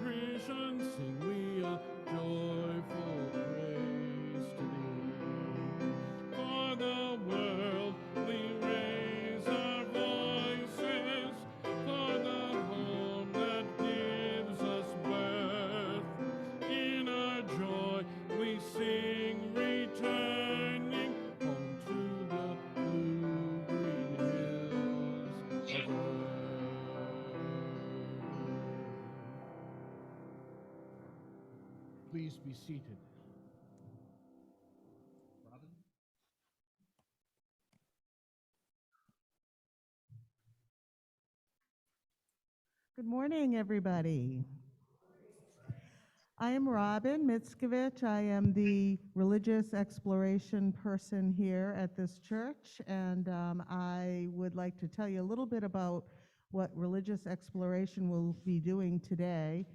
creation sing we a joyful praise to thee. For the world we raise our voices, for the home that gives us birth. In our joy we sing, returning home to the blue-green hills of earth. Please be seated. Robin? Good morning, everybody. I am Robin Mitskovich. I am the religious exploration person here at this church, and I would like to tell you a little bit about what religious exploration will be doing today.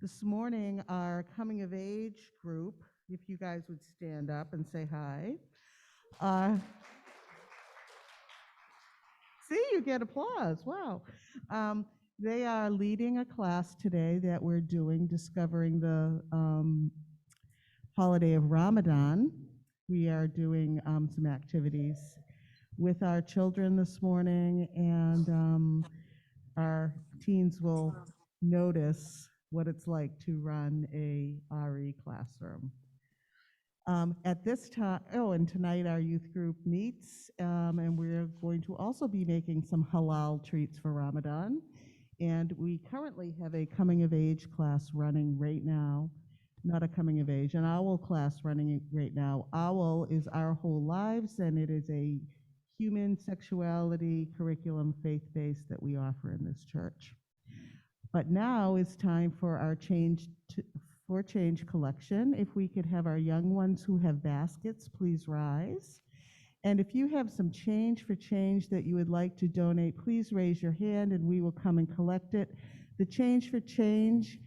This morning, our coming of age group, if you guys would stand up and say hi. See, you get applause. Wow. They are leading a class today that we're doing, discovering the holiday of Ramadan. We are doing some activities with our children this morning, and our teens will notice what it's like to run a RE classroom. At this time, and tonight our youth group meets, and we're going to also be making some halal treats for Ramadan. And we currently have a coming of age class running right now, not a coming of age, an OWL class running right now. OWL is Our Whole Lives, and it is a human sexuality curriculum, faith-based, that we offer in this church. But now it's time for our Change collection. If we could have our young ones who have baskets, please rise. And if you have some change for change that you would like to donate, please raise your hand and we will come and collect it. The Change for Change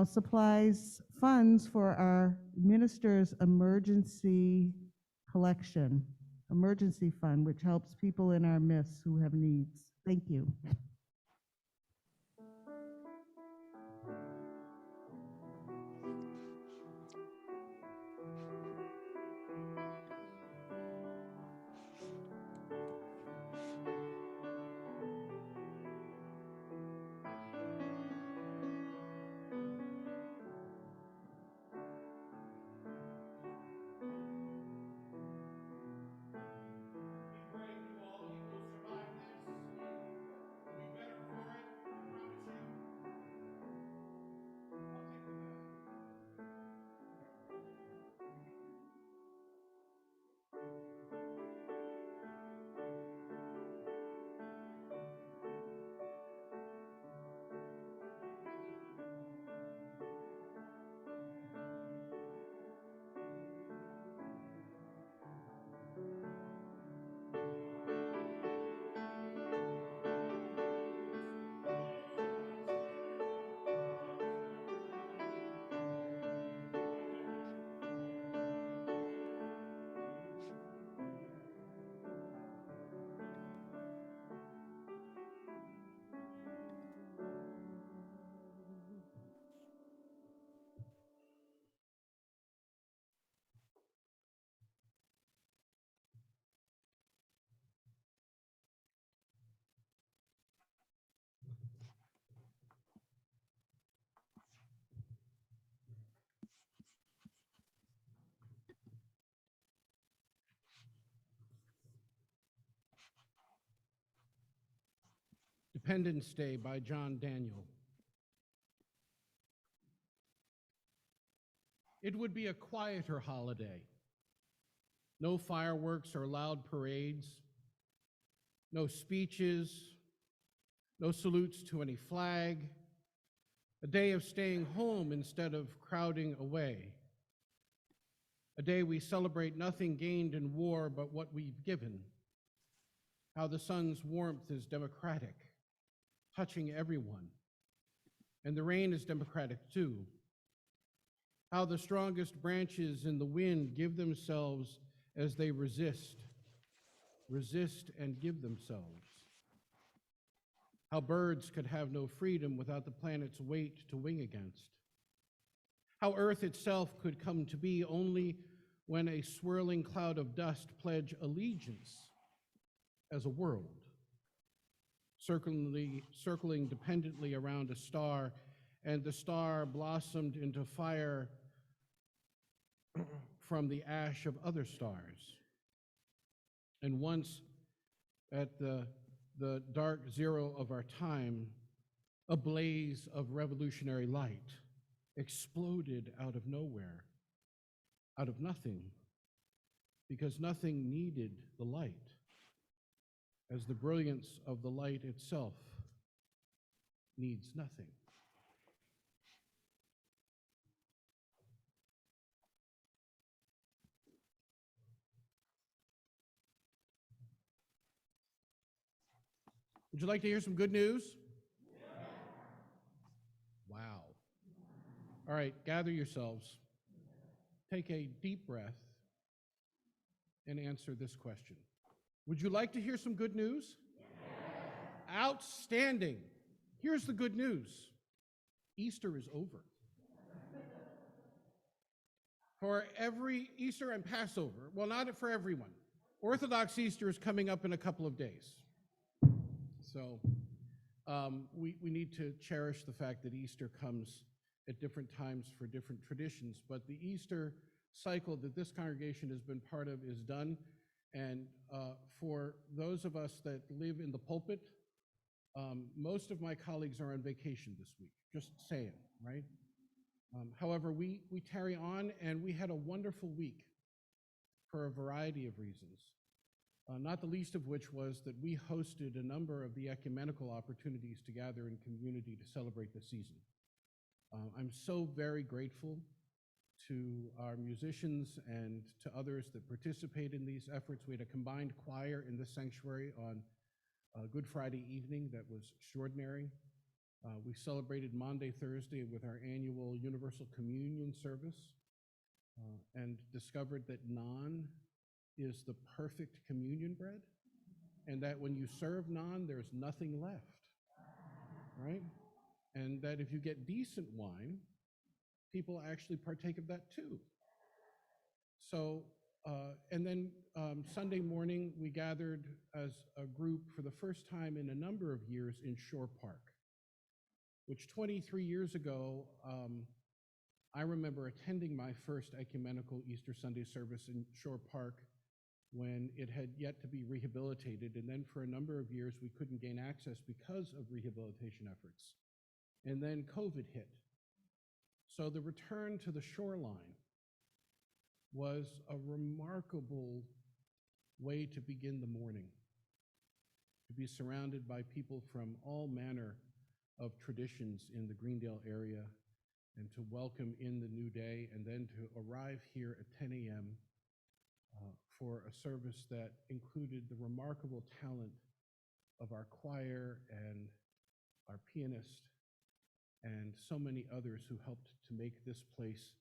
supplies funds for our minister's emergency collection, emergency fund, which helps people in our midst who have needs. Thank you. Independence Day by John Daniel. It would be a quieter holiday. No fireworks or loud parades, no speeches, no salutes to any flag, a day of staying home instead of crowding away, a day we celebrate nothing gained in war but what we've given, how the sun's warmth is democratic, touching everyone, and the rain is democratic too, how the strongest branches in the wind give themselves as they resist and give themselves. how birds could have no freedom without the planet's weight to wing against, how Earth itself could come to be only when a swirling cloud of dust pledged allegiance as a world, circling dependently around a star, and the star blossomed into fire from the ash of other stars. And once at the dark zero of our time, a blaze of revolutionary light exploded out of nowhere, out of nothing, because nothing needed the light, as the brilliance of the light itself needs nothing. Would you like to hear some good news? Wow. All right, gather yourselves. Take a deep breath and answer this question. Would you like to hear some good news? Yes. Outstanding. Here's the good news. Easter is over. For every Easter and Passover, well, not for everyone. Orthodox Easter is coming up in a couple of days. So we need to cherish the fact that Easter comes at different times for different traditions, but the Easter cycle that this congregation has been part of is done. And for those of us that live in the pulpit, most of my colleagues are on vacation this week, just saying, right? However, we tarry on, and we had a wonderful week for a variety of reasons, not the least of which was that we hosted a number of the ecumenical opportunities to gather in community to celebrate the season. I'm so very grateful to our musicians and to others that participate in these efforts. We had a combined choir in the sanctuary on Good Friday evening that was extraordinary. We celebrated Maundy, Thursday with our annual Universal Communion service and discovered that naan is the perfect communion bread, and that when you serve naan, there's nothing left, right? And that if you get decent wine, people actually partake of that too. So, and then Sunday morning, we gathered as a group for the first time in a number of years in Shore Park, which 23 years ago, I remember attending my first ecumenical Easter Sunday service in Shore Park when it had yet to be rehabilitated. And then for a number of years, we couldn't gain access because of rehabilitation efforts. And then COVID hit. So the return to the shoreline was a remarkable way to begin the morning, to be surrounded by people from all manner of traditions in the Greendale area, and to welcome in the new day, and then to arrive here at 10 a.m. For a service that included the remarkable talent of our choir and our pianist and so many others who helped to make this place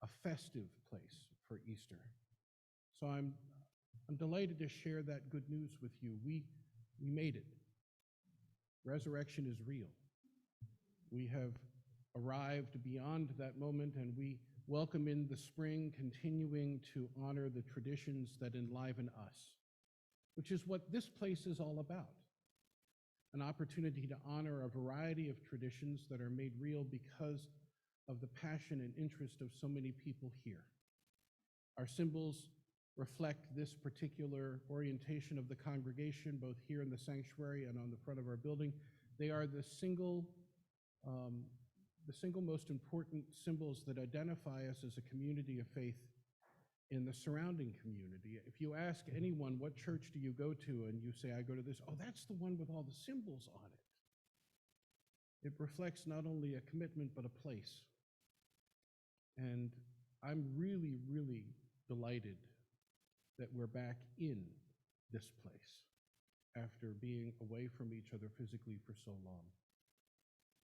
a festive place for Easter. So I'm delighted to share that good news with you. We made it. Resurrection is real. We have arrived beyond that moment, and we welcome in the spring, continuing to honor the traditions that enliven us, which is what this place is all about. An opportunity to honor a variety of traditions that are made real because of the passion and interest of so many people here. Our symbols reflect this particular orientation of the congregation, both here in the sanctuary and on the front of our building. They are the single most important symbols that identify us as a community of faith in the surrounding community. If you ask anyone, what church do you go to, and you say, I go to this, oh, that's the one with all the symbols on it. It reflects not only a commitment, but a place. And I'm really, really delighted that we're back in this place after being away from each other physically for so long.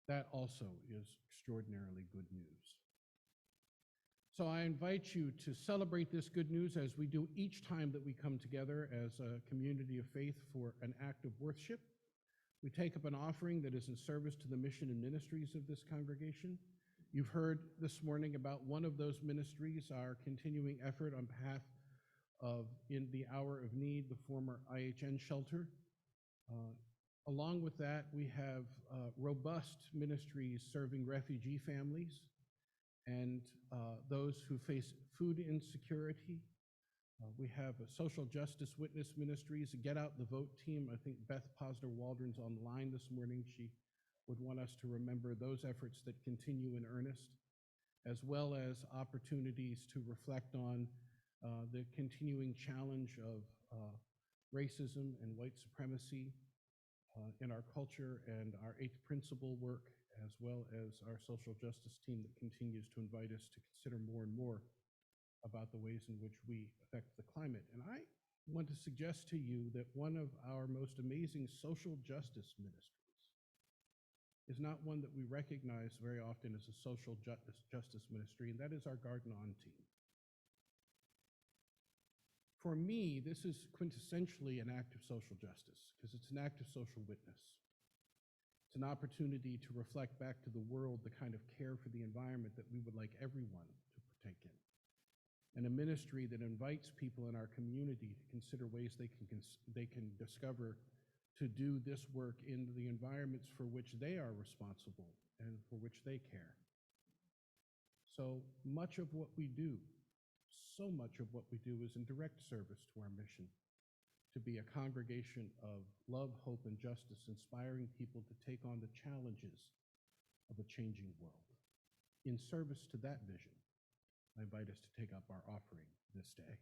That also is extraordinarily good news. So I invite you to celebrate this good news as we do each time that we come together as a community of faith for an act of worship. We take up an offering that is in service to the mission and ministries of this congregation. You've heard this morning about one of those ministries, our continuing effort on behalf of, in the hour of need, the former IHN shelter. Along with that, we have robust ministries serving refugee families and those who face food insecurity. We have a social justice witness ministries, a Get Out the Vote team. I think Beth Posner-Waldron's on the line this morning. She would want us to remember those efforts that continue in earnest, as well as opportunities to reflect on the continuing challenge of racism and white supremacy in our culture, and our eighth principle work, as well as our social justice team that continues to invite us to consider more and more about the ways in which we affect the climate. And I want to suggest to you that one of our most amazing social justice ministries is not one that we recognize very often as a social justice ministry, and that is our Garden On team. For me, this is quintessentially an act of social justice, because it's an act of social witness. It's an opportunity to reflect back to the world the kind of care for the environment that we would like everyone to partake in. And a ministry that invites people in our community to consider ways they can discover to do this work in the environments for which they are responsible and for which they care. So much of what we do, so much of what we do is in direct service to our mission, to be a congregation of love, hope, and justice, inspiring people to take on the challenges of a changing world. In service to that vision, I invite us to take up our offering this day.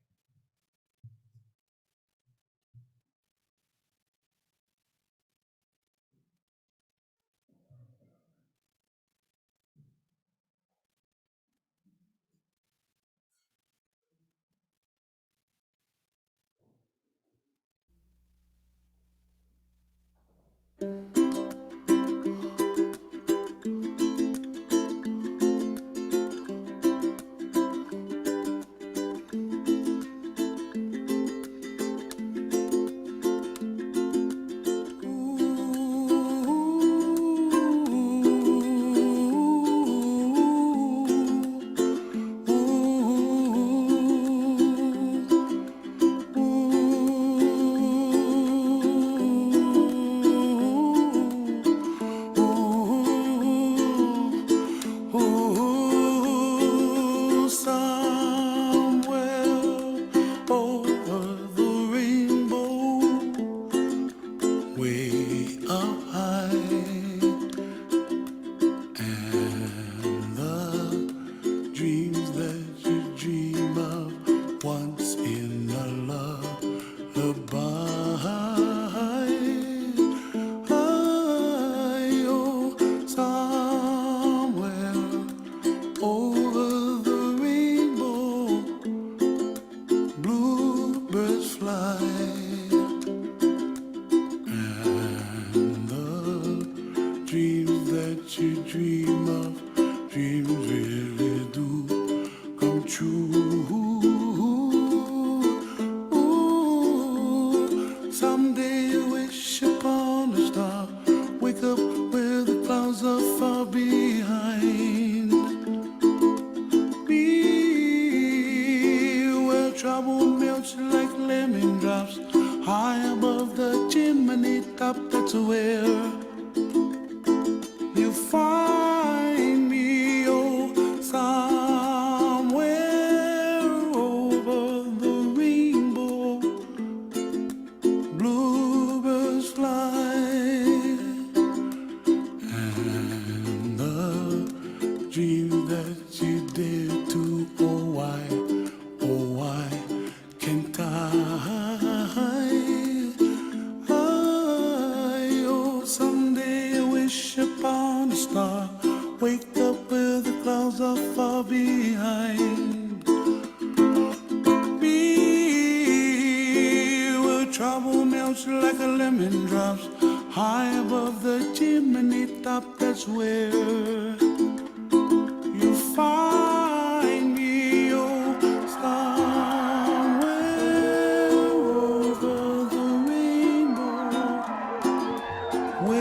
Where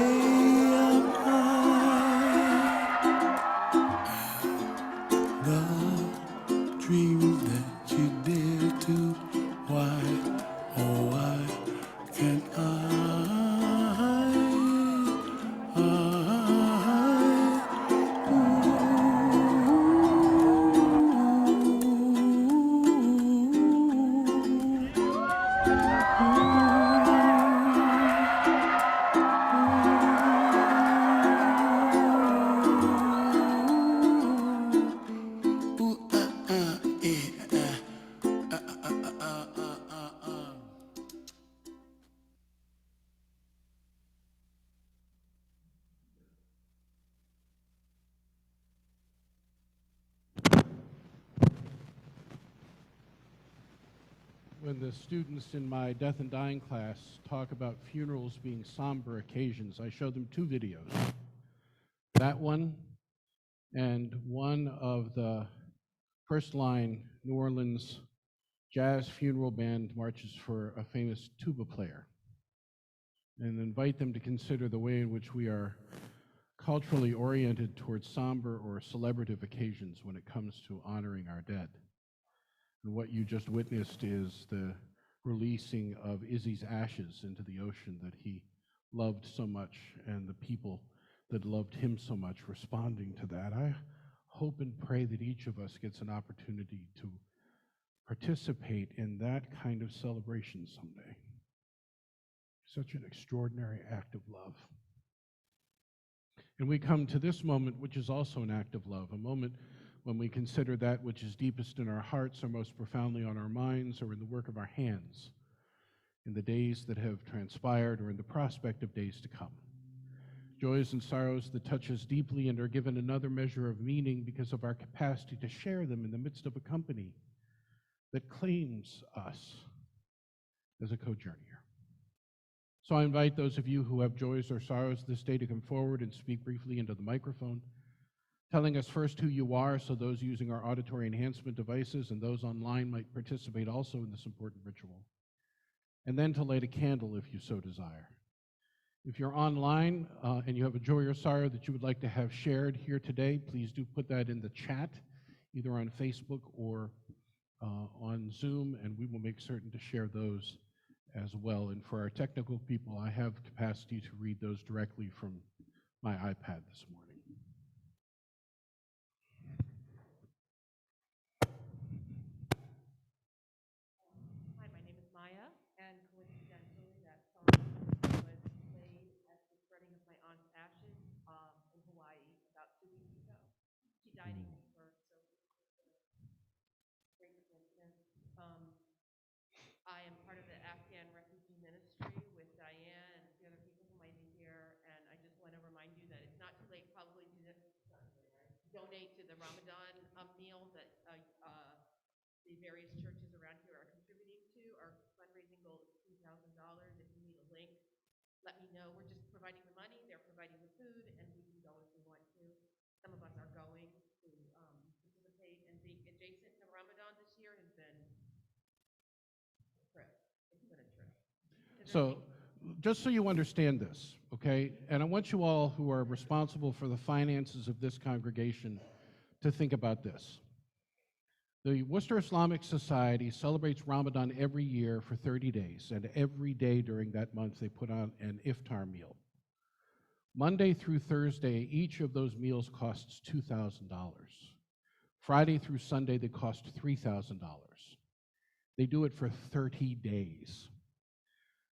when the students in my death and dying class talk about funerals being somber occasions, I show them two videos. That one and one of the First Line New Orleans Jazz Funeral Band marches for a famous tuba player, and invite them to consider the way in which we are culturally oriented towards somber or celebrative occasions when it comes to honoring our dead. And what you just witnessed is the releasing of Izzy's ashes into the ocean that he loved so much, and the people that loved him so much responding to that. I hope and pray that each of us gets an opportunity to participate in that kind of celebration someday. Such an extraordinary act of love. And we come to this moment, which is also an act of love, a moment when we consider that which is deepest in our hearts or most profoundly on our minds or in the work of our hands, in the days that have transpired or in the prospect of days to come. Joys and sorrows that touch us deeply and are given another measure of meaning because of our capacity to share them in the midst of a company that claims us as a co-journeyer. So I invite those of you who have joys or sorrows this day to come forward and speak briefly into the microphone, telling us first who you are so those using our auditory enhancement devices and those online might participate also in this important ritual, and then to light a candle if you so desire. If you're online and you have a joy or sorrow that you would like to have shared here today, please do put that in the chat, either on Facebook or on Zoom, and we will make certain to share those as well. And for our technical people, I have capacity to read those directly from my iPad this morning. Hi, my name is Maya, and coincidentally, that song was played at the spreading of my aunt's ashes in Hawaii about 2 weeks ago. She died in Ybor, so it was just a great coincidence. I am part of the Afghan refugee ministry with Diane and a few other people who might be here, and I just want to remind you that it's not too late probably to donate to the Ramadan meal that the various churches around here are contributing to. Our fundraising goal is $2,000. If you need a link, let me know. We're just providing the money, they're providing the food, and we can go if we want to. Some of us are going to participate, and being adjacent to Ramadan this year has been a trip. It's been a trip. So, just so you understand this, okay, and I want you all who are responsible for the finances of this congregation to think about this. The Worcester Islamic Society celebrates Ramadan every year for 30 days, and every day during that month they put on an iftar meal. Monday through Thursday, each of those meals costs $2,000. Friday through Sunday, they cost $3,000. They do it for 30 days.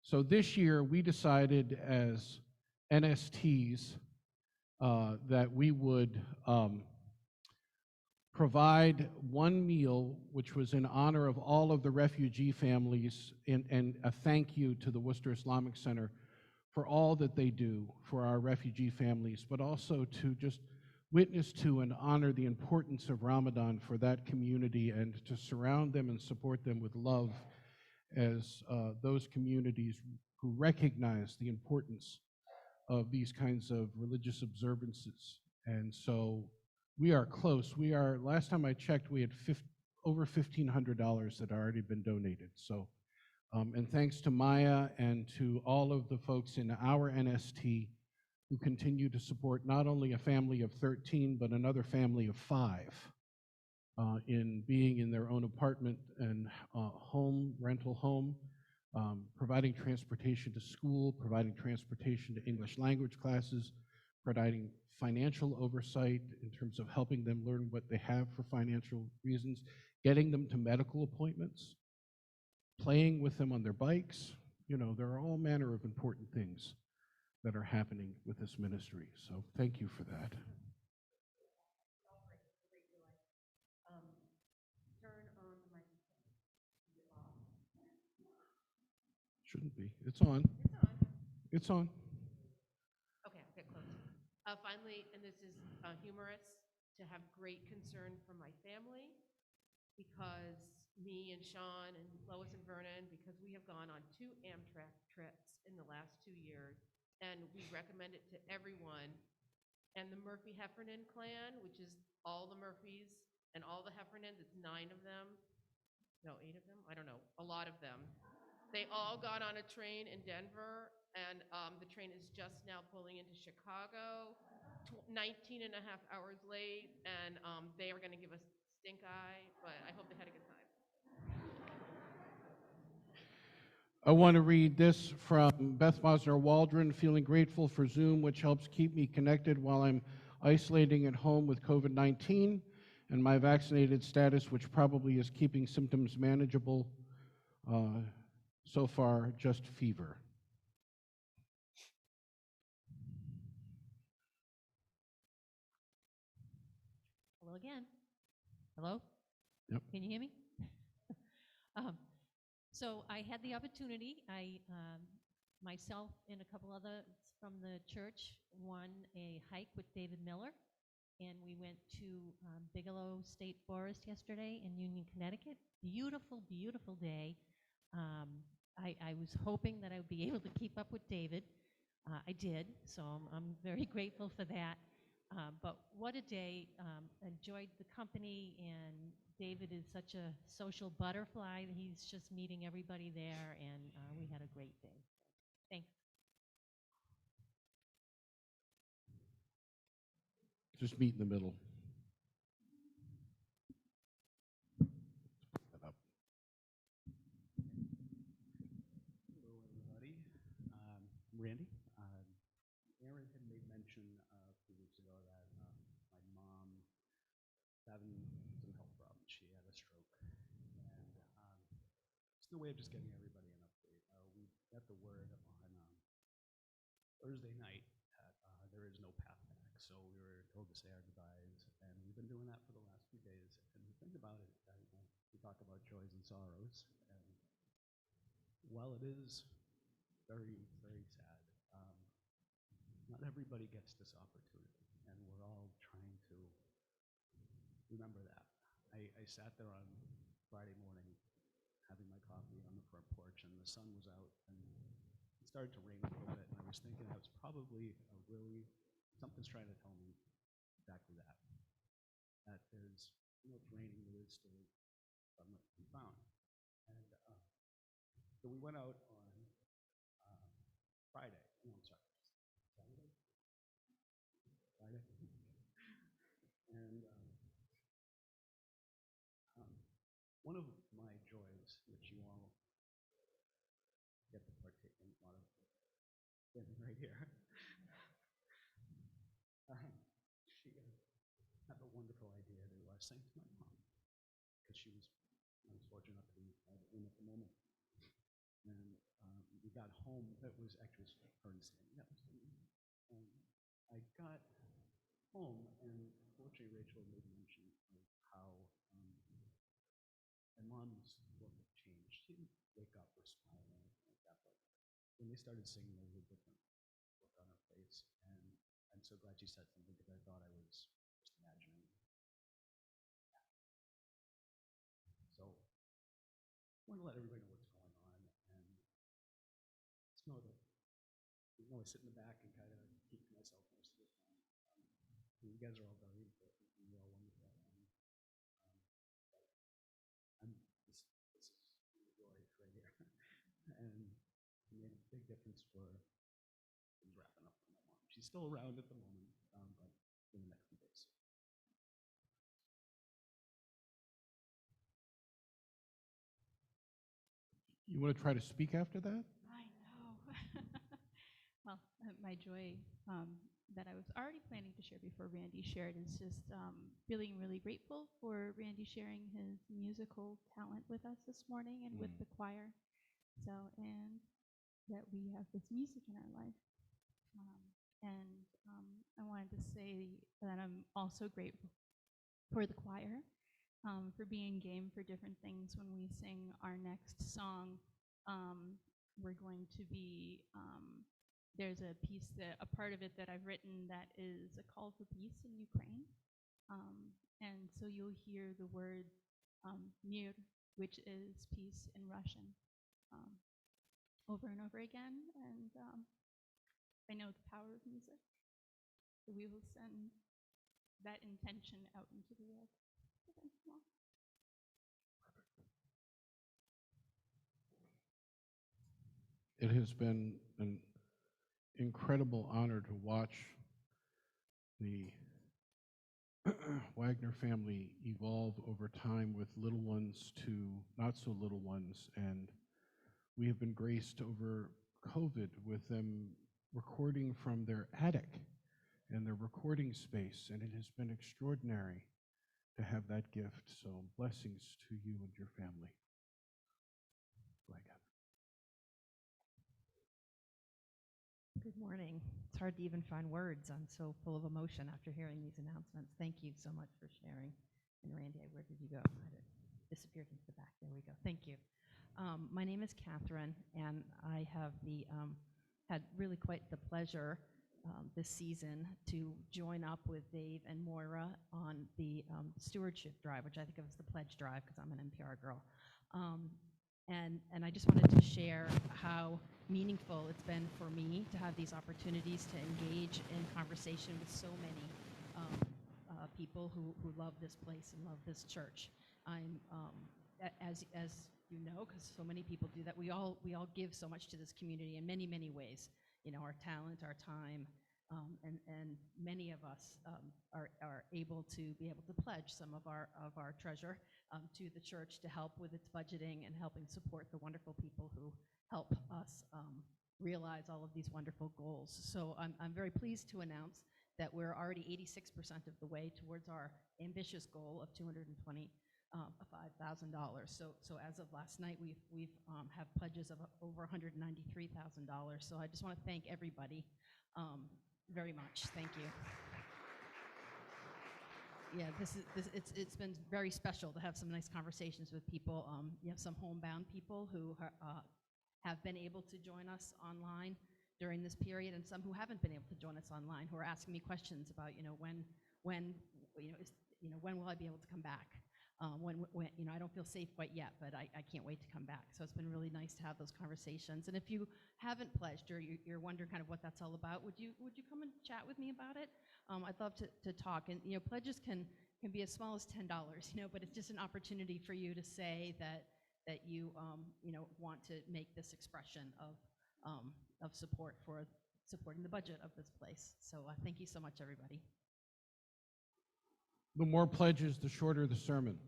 So this year, we decided as NSTs that we would provide one meal, which was in honor of all of the refugee families, and a thank you to the Worcester Islamic Center for all that they do for our refugee families, but also to just witness to and honor the importance of Ramadan for that community and to surround them and support them with love as those communities who recognize the importance of these kinds of religious observances. And so we are close. We are, last time I checked, we had over $1,500 that had already been donated. So, and thanks to Maya and to all of the folks in our NST who continue to support not only a family of 13, but another family of 5 in being in their own apartment and rental home, providing transportation to school, providing transportation to English language classes, providing financial oversight in terms of helping them learn what they have for financial reasons, getting them to medical appointments, playing with them on their bikes. You know, there are all manner of important things that are happening with this ministry. So thank you for that. Turn on the microphone. Is it off? Shouldn't be. It's on. It's on. It's on. Okay, I'll get close. Finally, and this is humorous, to have great concern for my family because me and Sean and Lois and Vernon, because we have gone on 2 Amtrak trips in the last 2 years, and we recommend it to everyone. And the Murphy Heffernan clan, which is all the Murphys and all the Heffernans, it's 9 of them. No, 8 of them? I don't know, a lot of them. They all got on a train in Denver, and the train is just now pulling into Chicago, 19 and a half hours late, and they are going to give us stink eye, but I hope they had a good time. I want to read this from Beth Mosner Waldron, feeling grateful for Zoom, which helps keep me connected while I'm isolating at home with COVID-19, and my vaccinated status, which probably is keeping symptoms manageable. So far, just fever. Hello again. Hello? Yep. Can you hear me? So I had the opportunity, myself and a couple others from the church won a hike with David Miller, and we went to Bigelow State Forest yesterday in Union, Connecticut. Beautiful, beautiful day. I was hoping that I would be able to keep up with David. I did, so I'm very grateful for that. But what a day. Enjoyed the company, and David is such a social butterfly. He's just meeting everybody there, and we had a great day. Thanks. Just meet in the middle. Hello, everybody. I'm Randy. Aaron had made mention a few weeks ago that my mom was having some health problems. She had a stroke, and it's the way of just getting everybody an update. We got the word on Thursday night that there is no path back, so we were told to say our goodbyes, and we've been doing that for the last few days. And the thing about it, we talk about joys and sorrows, and while it is very, very sad, not everybody gets this opportunity, and we're all trying to remember that. I sat there on Friday morning having my coffee on the front porch, and the sun was out, and it started to rain a little bit, and I was thinking that was probably something's trying to tell me exactly that there's, it's raining, there is still sunlight to be found. And so we went out on Friday, no, I'm sorry, Saturday? Friday. And one of my joys, which you all get to partake in, a lot of standing right here. She had a wonderful idea to sing to my mom, because I was fortunate enough to be at the room at the moment. And we got home, it was actually her and Sandy that was singing. And I got home, and fortunately Rachel made mention of how my mom's look changed. She didn't wake up or smile or anything like that, but when they started singing, there was a different look on her face. And I'm so glad she said something, because I thought I was just imagining that. So I want to let everybody know what's going on, and just know that I sit in the back and kind of keep to myself most of the time. You guys are all very important, and you're all wonderful. This is the joy right here. And it made a big difference for things wrapping up for my mom. She's still around at the moment, but in the next few days. You want to try to speak after that? I know. Well, my joy that I was already planning to share before Randy shared is just feeling really grateful for Randy sharing his musical talent with us this morning and with the choir. So, and that we have this music in our life. I wanted to say that I'm also grateful for the choir, for being game for different things. When we sing our next song, we're going to be, there's a piece, a part of it that I've written that is a call for peace in Ukraine. And so you'll hear the word mir, which is peace in Russian, um, over and over again. And I know the power of music, so we will send that intention out into the world. So thanks a lot. It has been an incredible honor to watch the Wagner family evolve over time with little ones to not so little ones. And we have been graced over COVID with them recording from their attic and their recording space. And it has been extraordinary to have that gift. So blessings to you and your family. Go ahead. Good morning. It's hard to even find words. I'm so full of emotion after hearing these announcements. Thank you so much for sharing. And Randy, where did you go? I disappeared into the back. There we go. Thank you. My name is Catherine, and I have had really quite the pleasure this season to join up with Dave and Moira on the stewardship drive, which I think of as the pledge drive because I'm an NPR girl. And I just wanted to share how meaningful it's been for me to have these opportunities to engage in conversation with so many people who love this place and love this church. I'm, as you know, because so many people do that, we all give so much to this community in many, many ways. You know, our talent, our time, and many of us are able to be able to pledge some of our treasure to the church to help with its budgeting and helping support the wonderful people who help us realize all of these wonderful goals. So I'm very pleased to announce that we're already 86% of the way towards our ambitious goal of $225,000. So as of last night, we've have pledges of over $193,000. So I just want to thank everybody very much. Thank you. Yeah, it's been very special to have some nice conversations with people. You have some homebound people who have been able to join us online during this period, and some who haven't been able to join us online, who are asking me questions about, when will I be able to come back? When I don't feel safe quite yet, but I can't wait to come back. So it's been really nice to have those conversations. And if you haven't pledged or you're wondering kind of what that's all about, would you come and chat with me about it? I'd love to talk. And pledges can be as small as $10, but it's just an opportunity for you to say that you want to make this expression of support for supporting the budget of this place. So thank you so much, everybody. The more pledges, the shorter the sermon.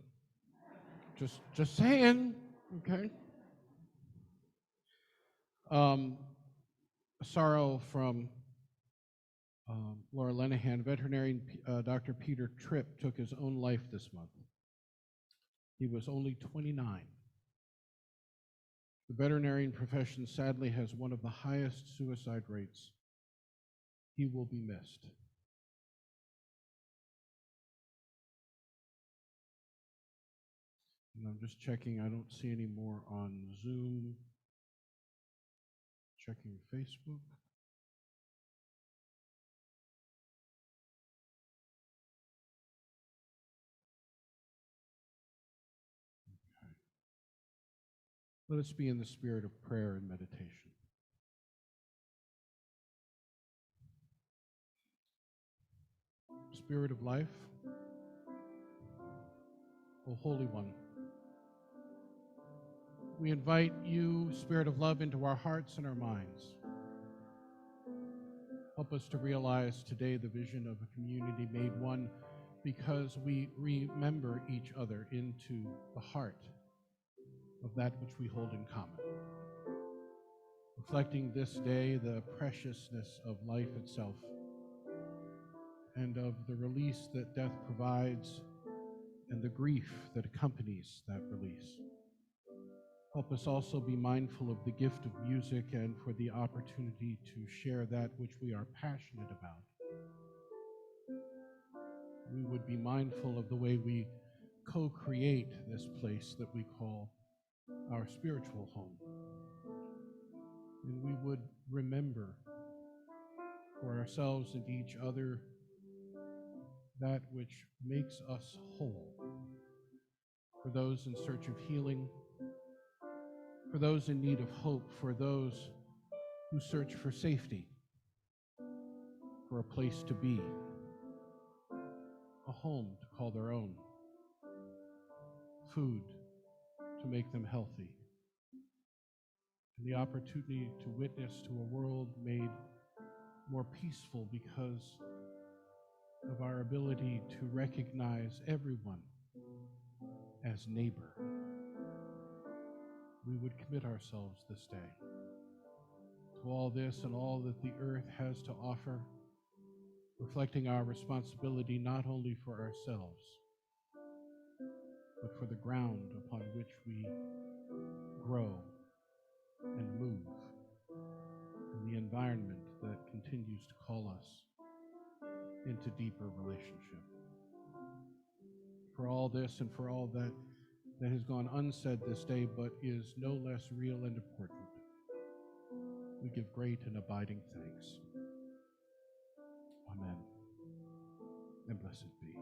Just saying, okay? Sorrow from Laura Lenahan. Veterinarian Dr. Peter Tripp took his own life this month. He was only 29. The veterinarian profession sadly has one of the highest suicide rates. He will be missed. And I'm just checking, I don't see any more on Zoom. Checking Facebook. Okay. Let us be in the spirit of prayer and meditation. Spirit of life, O Holy One, we invite you, Spirit of love, into our hearts and our minds. Help us to realize today the vision of a community made one because we remember each other into the heart of that which we hold in common. Reflecting this day the preciousness of life itself and of the release that death provides and the grief that accompanies that release. Help us also be mindful of the gift of music and for the opportunity to share that which we are passionate about. We would be mindful of the way we co-create this place that we call our spiritual home. And we would remember for ourselves and each other that which makes us whole, for those in search of healing, for those in need of hope, for those who search for safety, for a place to be, a home to call their own, food to make them healthy, and the opportunity to witness to a world made more peaceful because of our ability to recognize everyone as neighbor. We would commit ourselves this day to all this and all that the earth has to offer, reflecting our responsibility not only for ourselves, but for the ground upon which we grow and move, and the environment that continues to call us into deeper relationship. For all this and for all that has gone unsaid this day, but is no less real and important, we give great and abiding thanks. Amen. And blessed be.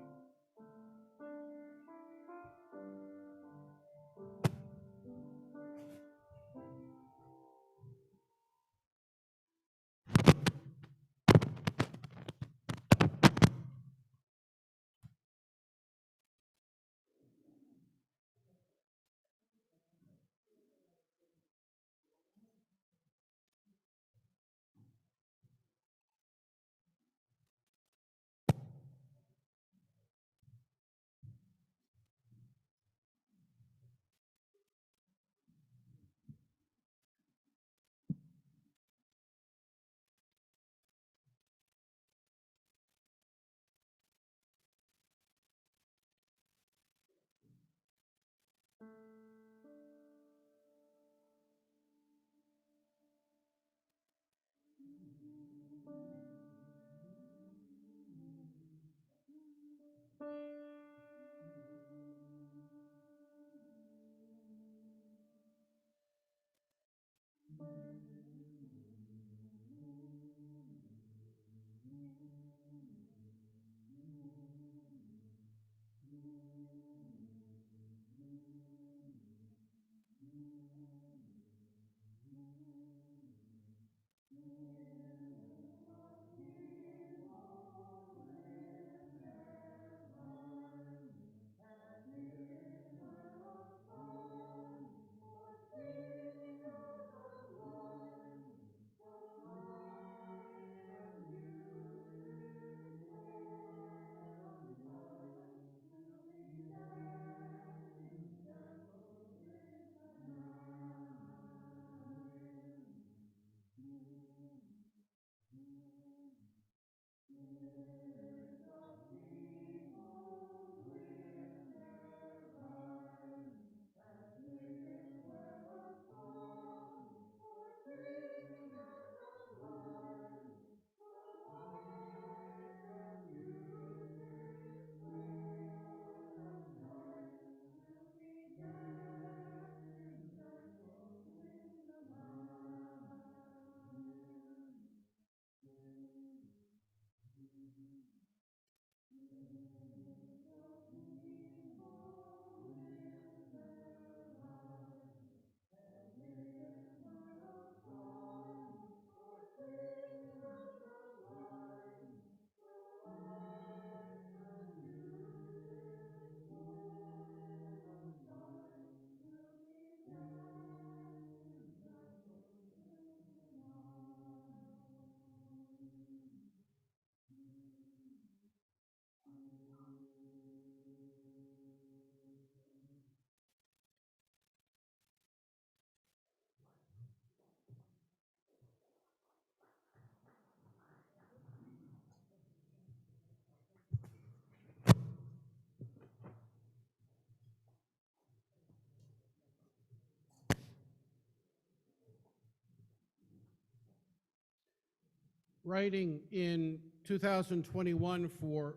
Writing in 2021 for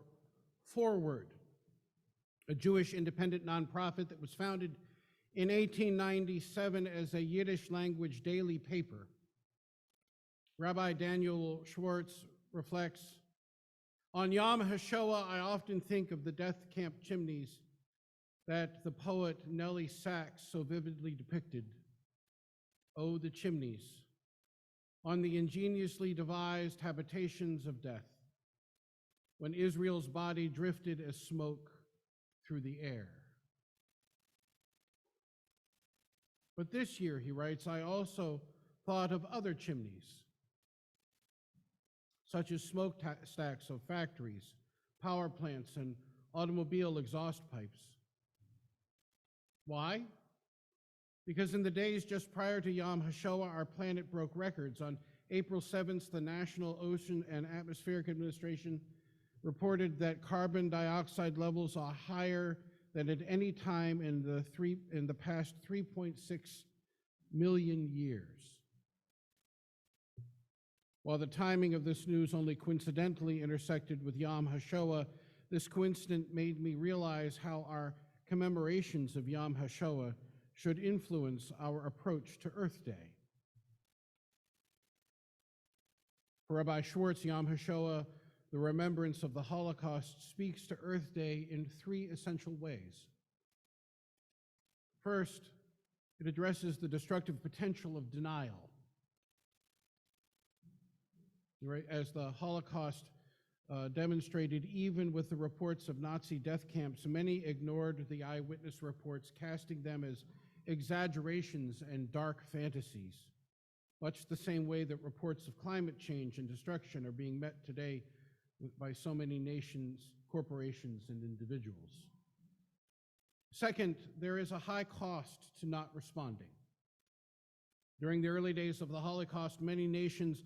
Forward, a Jewish independent nonprofit that was founded in 1897 as a Yiddish language daily paper, Rabbi Daniel Schwartz reflects, "On Yom Hashoah, I often think of the death camp chimneys that the poet Nellie Sachs so vividly depicted. Oh, the chimneys, on the ingeniously devised habitations of death, when Israel's body drifted as smoke through the air. But this year, he writes, I also thought of other chimneys, such as smokestacks of factories, power plants, and automobile exhaust pipes. Why? Because in the days just prior to Yom HaShoah, our planet broke records. On April 7th, the National Ocean and Atmospheric Administration reported that carbon dioxide levels are higher than at any time in the past 3.6 million years. While the timing of this news only coincidentally intersected with Yom HaShoah, this coincidence made me realize how our commemorations of Yom HaShoah should influence our approach to Earth Day. For Rabbi Schwartz, Yom HaShoah, the remembrance of the Holocaust, speaks to Earth Day in three essential ways. First, it addresses the destructive potential of denial. As the Holocaust demonstrated, even with the reports of Nazi death camps, many ignored the eyewitness reports, casting them as exaggerations and dark fantasies, much the same way that reports of climate change and destruction are being met today by so many nations, corporations, and individuals. Second, there is a high cost to not responding. During the early days of the Holocaust, many nations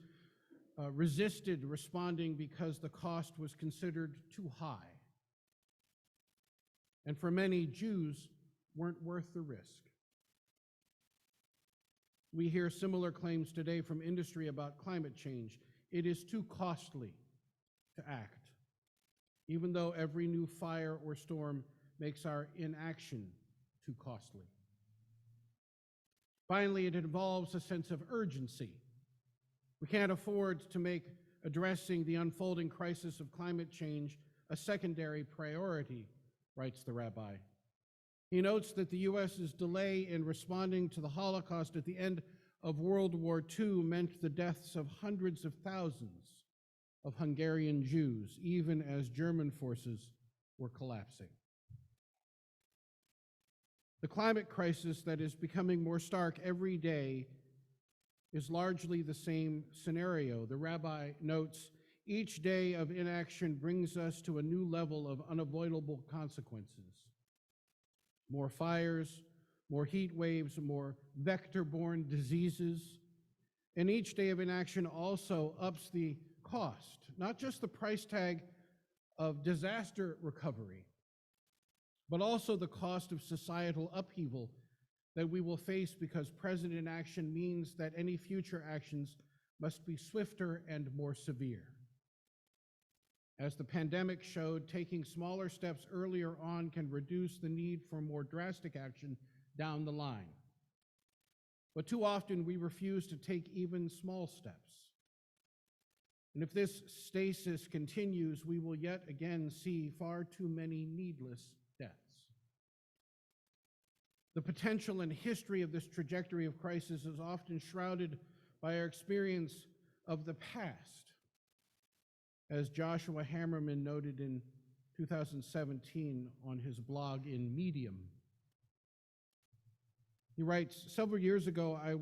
resisted responding because the cost was considered too high. And for many, Jews weren't worth the risk. We hear similar claims today from industry about climate change. It is too costly to act, even though every new fire or storm makes our inaction too costly. Finally, it involves a sense of urgency. We can't afford to make addressing the unfolding crisis of climate change a secondary priority, writes the rabbi. He notes that the U.S.'s delay in responding to the Holocaust at the end of World War II meant the deaths of hundreds of thousands of Hungarian Jews, even as German forces were collapsing. The climate crisis that is becoming more stark every day is largely the same scenario. The rabbi notes, each day of inaction brings us to a new level of unavoidable consequences. More fires, more heat waves, more vector-borne diseases, and each day of inaction also ups the cost, not just the price tag of disaster recovery, but also the cost of societal upheaval that we will face, because present inaction means that any future actions must be swifter and more severe. As the pandemic showed, taking smaller steps earlier on can reduce the need for more drastic action down the line. But too often we refuse to take even small steps. And if this stasis continues, we will yet again see far too many needless deaths. The potential and history of this trajectory of crisis is often shrouded by our experience of the past, as Joshua Hammerman noted in 2017 on his blog in Medium. He writes, several years ago I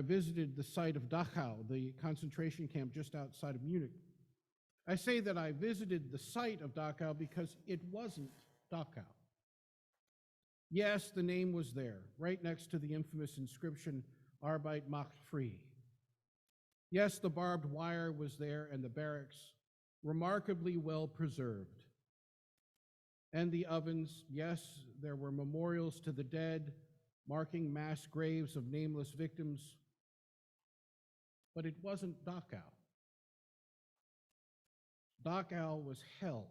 visited the site of Dachau, the concentration camp just outside of Munich. I say that I visited the site of Dachau because it wasn't Dachau. Yes, the name was there, right next to the infamous inscription, Arbeit macht frei. Yes, the barbed wire was there and the barracks, remarkably well preserved. And the ovens, yes, there were memorials to the dead, marking mass graves of nameless victims, but it wasn't Dachau. Dachau was hell,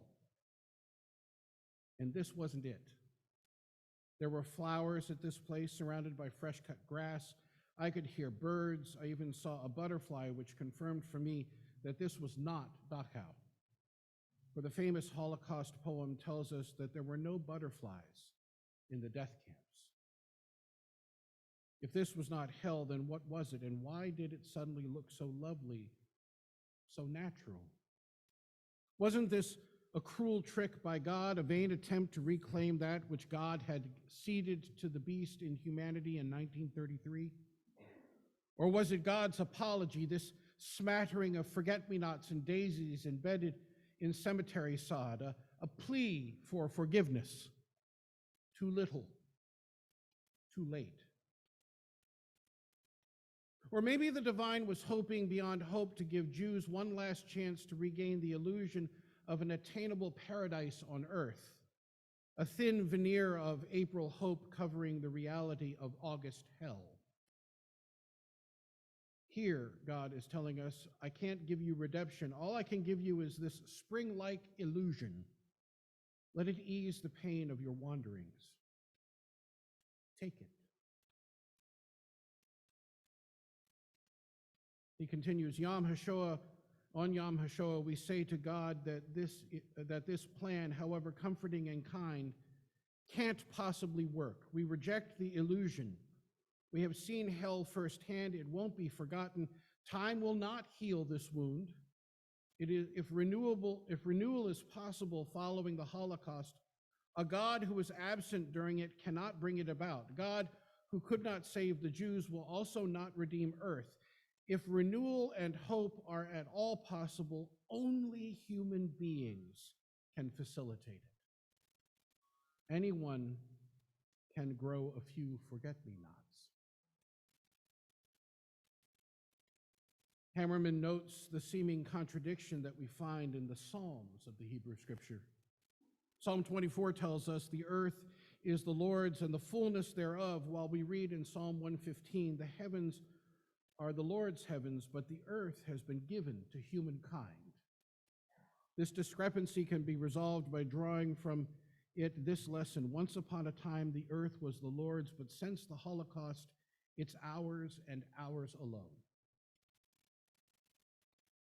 and this wasn't it. There were flowers at this place surrounded by fresh-cut grass. I could hear birds. I even saw a butterfly, which confirmed for me that this was not Dachau. For the famous Holocaust poem tells us that there were no butterflies in the death camps. If this was not hell, then what was it, and why did it suddenly look so lovely, so natural? Wasn't this a cruel trick by God, a vain attempt to reclaim that which God had ceded to the beast in humanity in 1933? Or was it God's apology, this smattering of forget-me-nots and daisies embedded in cemetery sod, a plea for forgiveness? Too little, too late. Or maybe the divine was hoping beyond hope to give Jews one last chance to regain the illusion of an attainable paradise on earth, a thin veneer of April hope covering the reality of August hell. Here, God is telling us, I can't give you redemption. All I can give you is this spring-like illusion. Let it ease the pain of your wanderings. Take it. He continues, Yom Hashoah, on Yom Hashoah, we say to God that this plan, however comforting and kind, can't possibly work. We reject the illusion. We have seen hell firsthand. It won't be forgotten. Time will not heal this wound. If renewal is possible following the Holocaust, a God who was absent during it cannot bring it about. God who could not save the Jews will also not redeem earth. If renewal and hope are at all possible, only human beings can facilitate it. Anyone can grow a few forget-me-nots. Hammerman notes the seeming contradiction that we find in the Psalms of the Hebrew Scripture. Psalm 24 tells us the earth is the Lord's and the fullness thereof, while we read in Psalm 115, the heavens are the Lord's heavens, but the earth has been given to humankind. This discrepancy can be resolved by drawing from it this lesson. Once upon a time, the earth was the Lord's, but since the Holocaust, it's ours and ours alone.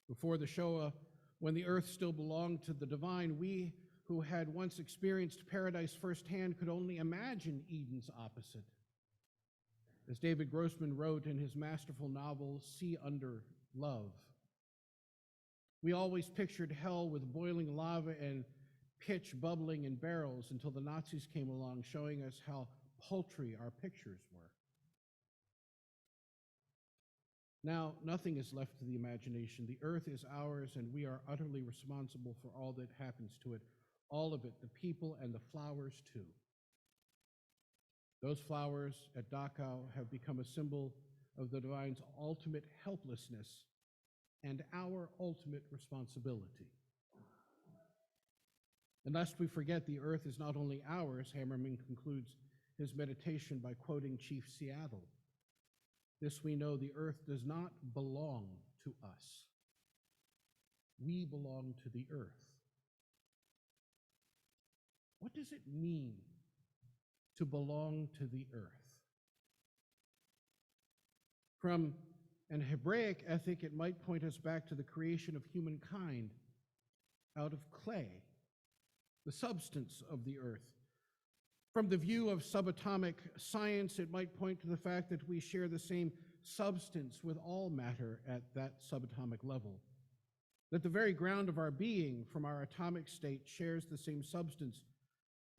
Before the Shoah, when the earth still belonged to the divine, we who had once experienced paradise firsthand could only imagine Eden's opposite. As David Grossman wrote in his masterful novel, Sea Under Love, we always pictured hell with boiling lava and pitch bubbling in barrels until the Nazis came along, showing us how paltry our pictures were. Now, nothing is left to the imagination. The earth is ours, and we are utterly responsible for all that happens to it, all of it, the people and the flowers too. Those flowers at Dachau have become a symbol of the divine's ultimate helplessness and our ultimate responsibility. And lest we forget, the earth is not only ours, Hammerman concludes his meditation by quoting Chief Seattle. This we know, the earth does not belong to us. We belong to the earth. What does it mean to belong to the earth? From an Hebraic ethic, it might point us back to the creation of humankind out of clay, the substance of the earth. From the view of subatomic science, it might point to the fact that we share the same substance with all matter at that subatomic level, that the very ground of our being from our atomic state shares the same substance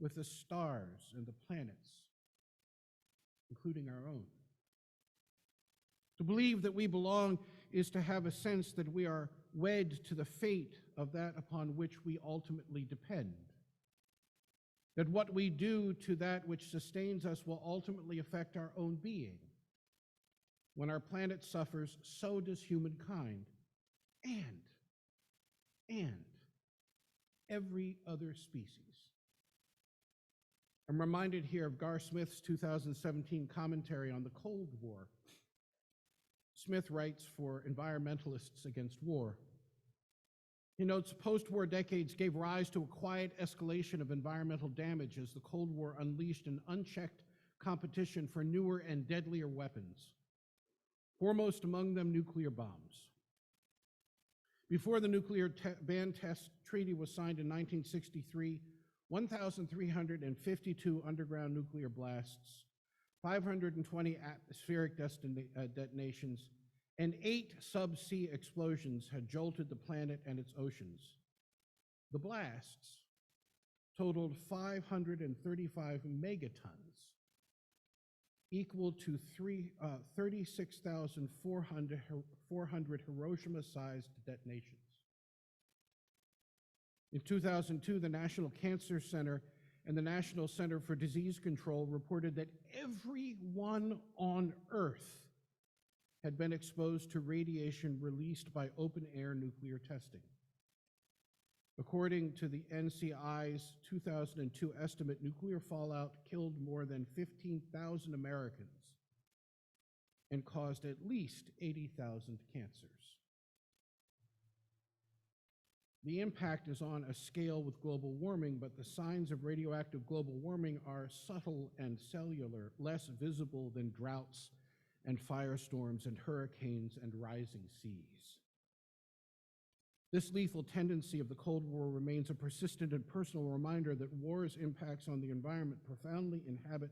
with the stars and the planets, including our own. To believe that we belong is to have a sense that we are wed to the fate of that upon which we ultimately depend, that what we do to that which sustains us will ultimately affect our own being. When our planet suffers, so does humankind, and every other species. I'm reminded here of Gar Smith's 2017 commentary on the Cold War. Smith writes for Environmentalists Against War. He notes, post-war decades gave rise to a quiet escalation of environmental damage as the Cold War unleashed an unchecked competition for newer and deadlier weapons, foremost among them nuclear bombs. Before the nuclear ban test treaty was signed in 1963, 1,352 underground nuclear blasts, 520 atmospheric detonations, and 8 subsea explosions had jolted the planet and its oceans. The blasts totaled 535 megatons, equal to 36,400 Hiroshima-sized detonations. In 2002, the National Cancer Center and the National Center for Disease Control reported that everyone on Earth had been exposed to radiation released by open-air nuclear testing. According to the NCI's 2002 estimate, nuclear fallout killed more than 15,000 Americans and caused at least 80,000 cancers. The impact is on a scale with global warming, but the signs of radioactive global warming are subtle and cellular, less visible than droughts and firestorms and hurricanes and rising seas. This lethal tendency of the Cold War remains a persistent and personal reminder that war's impacts on the environment profoundly inhabit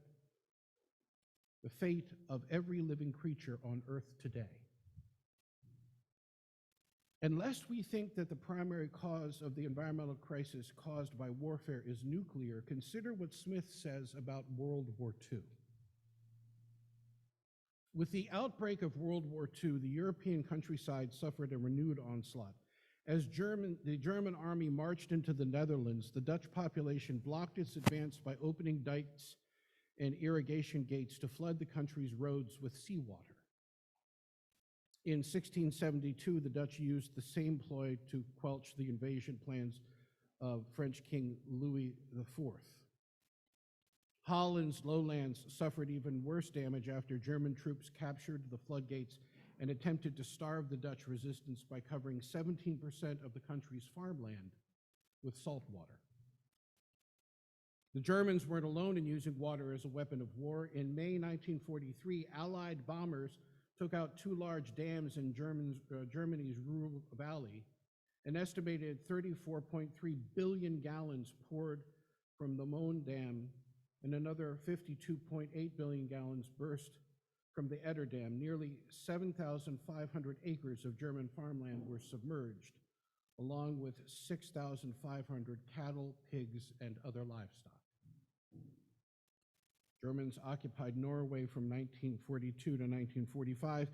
the fate of every living creature on Earth today. Unless we think that the primary cause of the environmental crisis caused by warfare is nuclear, consider what Smith says about World War II. With the outbreak of World War II, the European countryside suffered a renewed onslaught. As the German army marched into the Netherlands, the Dutch population blocked its advance by opening dikes and irrigation gates to flood the country's roads with seawater. In 1672, the Dutch used the same ploy to quench the invasion plans of French King Louis IV. Holland's lowlands suffered even worse damage after German troops captured the floodgates and attempted to starve the Dutch resistance by covering 17% of the country's farmland with salt water. The Germans weren't alone in using water as a weapon of war. In May 1943, Allied bombers took out 2 large dams in Germany's Ruhr Valley. An estimated 34.3 billion gallons poured from the Möhne Dam, and another 52.8 billion gallons burst from the Eder Dam. Nearly 7,500 acres of German farmland were submerged, along with 6,500 cattle, pigs, and other livestock. Germans occupied Norway from 1942 to 1945,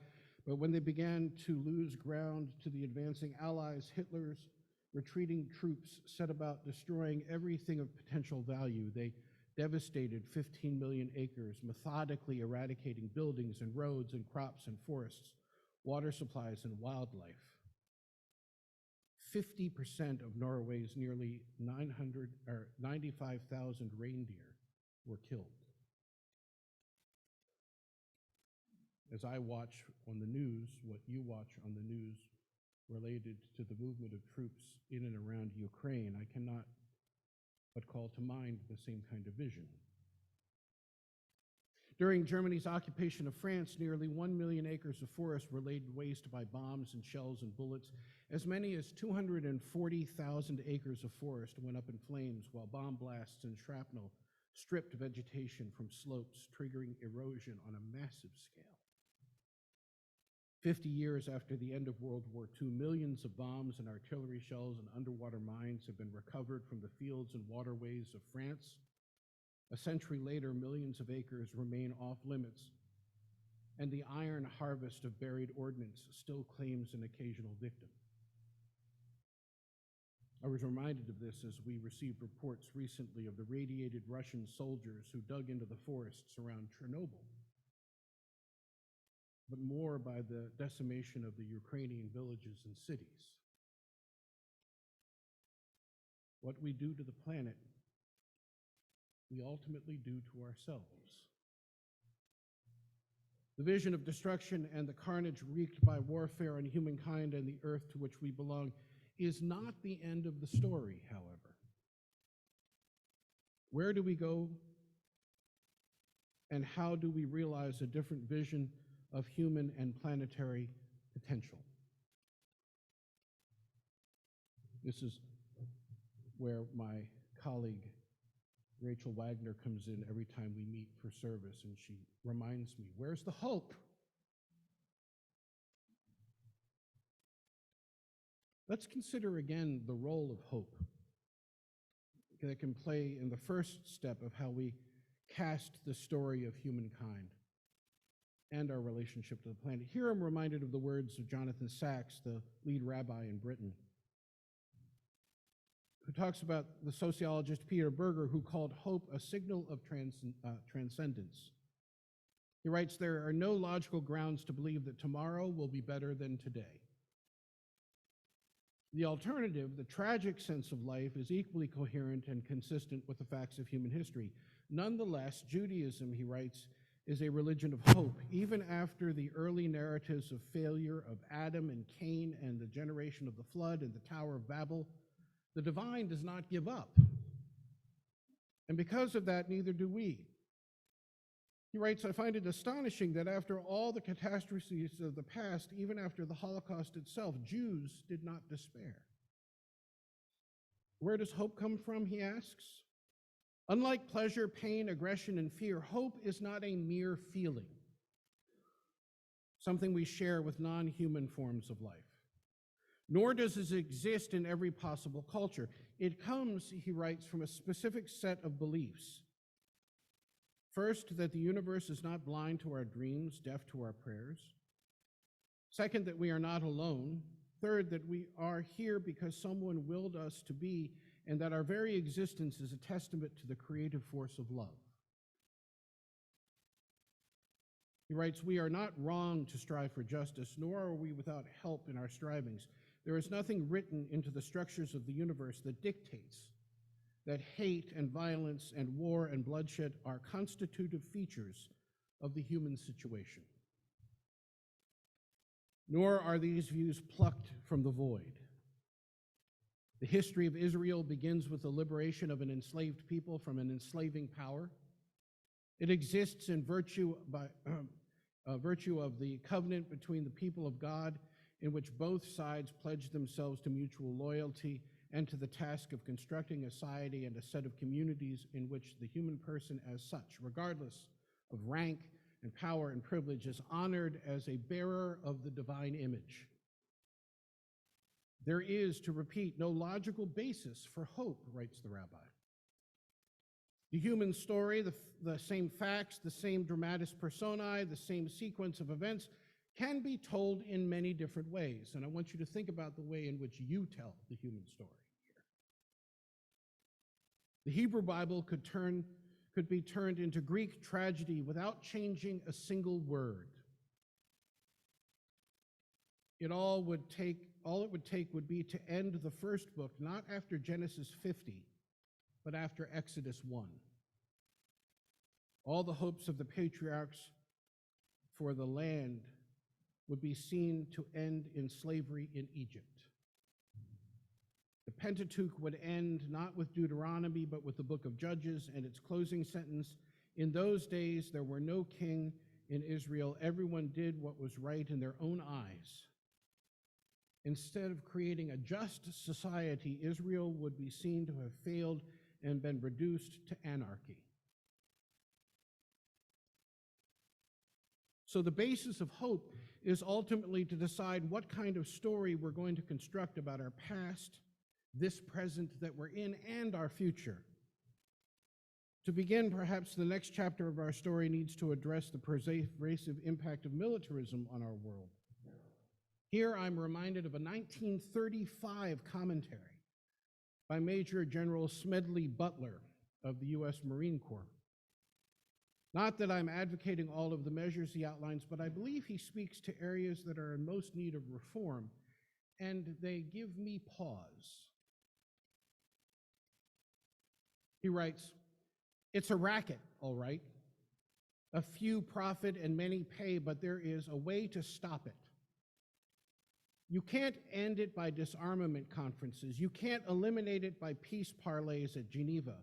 but when they began to lose ground to the advancing Allies, Hitler's retreating troops set about destroying everything of potential value. They devastated 15 million acres, methodically eradicating buildings and roads and crops and forests, water supplies and wildlife. 50% of Norway's nearly 95,000 reindeer were killed. As I watch on the news, what you watch on the news related to the movement of troops in and around Ukraine, I cannot but call to mind the same kind of vision. During Germany's occupation of France, nearly 1 million acres of forest were laid waste by bombs and shells and bullets. As many as 240,000 acres of forest went up in flames, while bomb blasts and shrapnel stripped vegetation from slopes, triggering erosion on a massive scale. 50 years after the end of World War II, millions of bombs and artillery shells and underwater mines have been recovered from the fields and waterways of France. A century later, millions of acres remain off limits, and the iron harvest of buried ordnance still claims an occasional victim. I was reminded of this as we received reports recently of the radiated Russian soldiers who dug into the forests around Chernobyl, but more by the decimation of the Ukrainian villages and cities. What we do to the planet, we ultimately do to ourselves. The vision of destruction and the carnage wreaked by warfare on humankind and the earth to which we belong is not the end of the story, however. Where do we go, and how do we realize a different vision of human and planetary potential? This is where my colleague Rachel Wagner comes in every time we meet for service, and she reminds me, where's the hope? Let's consider again the role of hope that can play in the first step of how we cast the story of humankind and our relationship to the planet. Here I'm reminded of the words of Jonathan Sacks, the lead rabbi in Britain, who talks about the sociologist Peter Berger, who called hope a signal of transcendence. He writes, there are no logical grounds to believe that tomorrow will be better than today. The alternative, the tragic sense of life, is equally coherent and consistent with the facts of human history. Nonetheless, Judaism, he writes, is a religion of hope. Even after the early narratives of failure of Adam and Cain and the generation of the flood and the Tower of Babel, the divine does not give up. And because of that, neither do we. He writes, I find it astonishing that after all the catastrophes of the past, even after the Holocaust itself, Jews did not despair. Where does hope come from, he asks? Unlike pleasure, pain, aggression, and fear, hope is not a mere feeling, something we share with non-human forms of life. Nor does it exist in every possible culture. It comes, he writes, from a specific set of beliefs. First, that the universe is not blind to our dreams, deaf to our prayers. Second, that we are not alone. Third, that we are here because someone willed us to be, and that our very existence is a testament to the creative force of love. He writes, we are not wrong to strive for justice, nor are we without help in our strivings. There is nothing written into the structures of the universe that dictates that hate and violence and war and bloodshed are constitutive features of the human situation. Nor are these views plucked from the void. The history of Israel begins with the liberation of an enslaved people from an enslaving power. It exists in virtue of the covenant between the people of God, in which both sides pledged themselves to mutual loyalty and to the task of constructing a society and a set of communities in which the human person as such, regardless of rank and power and privilege, is honored as a bearer of the divine image. There is, to repeat, no logical basis for hope, writes the rabbi. The human story, the same facts, the same dramatis personae, the same sequence of events can be told in many different ways. And I want you to think about the way in which you tell the human story here. The Hebrew Bible could be turned into Greek tragedy without changing a single word. All it would take would be to end the first book, not after Genesis 50, but after Exodus 1. All the hopes of the patriarchs for the land would be seen to end in slavery in Egypt. The Pentateuch would end not with Deuteronomy, but with the book of Judges and its closing sentence. In those days, there were no king in Israel. Everyone did what was right in their own eyes. Instead of creating a just society, Israel would be seen to have failed and been reduced to anarchy. So the basis of hope is ultimately to decide what kind of story we're going to construct about our past, this present that we're in, and our future. To begin, perhaps the next chapter of our story needs to address the pervasive impact of militarism on our world. Here I'm reminded of a 1935 commentary by Major General Smedley Butler of the U.S. Marine Corps. Not that I'm advocating all of the measures he outlines, but I believe he speaks to areas that are in most need of reform, and they give me pause. He writes, it's a racket, all right. A few profit and many pay, but there is a way to stop it. You can't end it by disarmament conferences. You can't eliminate it by peace parleys at Geneva.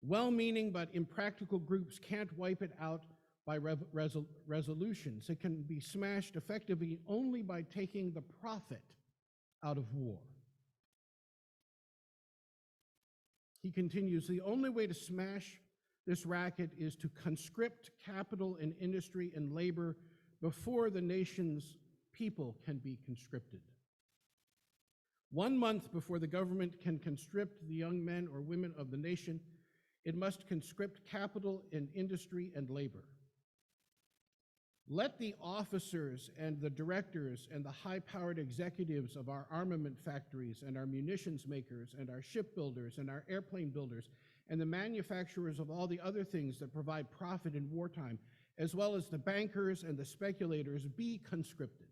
Well-meaning but impractical groups can't wipe it out by resolutions. It can be smashed effectively only by taking the profit out of war. He continues, the only way to smash this racket is to conscript capital and industry and labor before the nation's people can be conscripted. 1 month before the government can conscript the young men or women of the nation, it must conscript capital and industry and labor. Let the officers and the directors and the high-powered executives of our armament factories and our munitions makers and our shipbuilders and our airplane builders and the manufacturers of all the other things that provide profit in wartime, as well as the bankers and the speculators, be conscripted.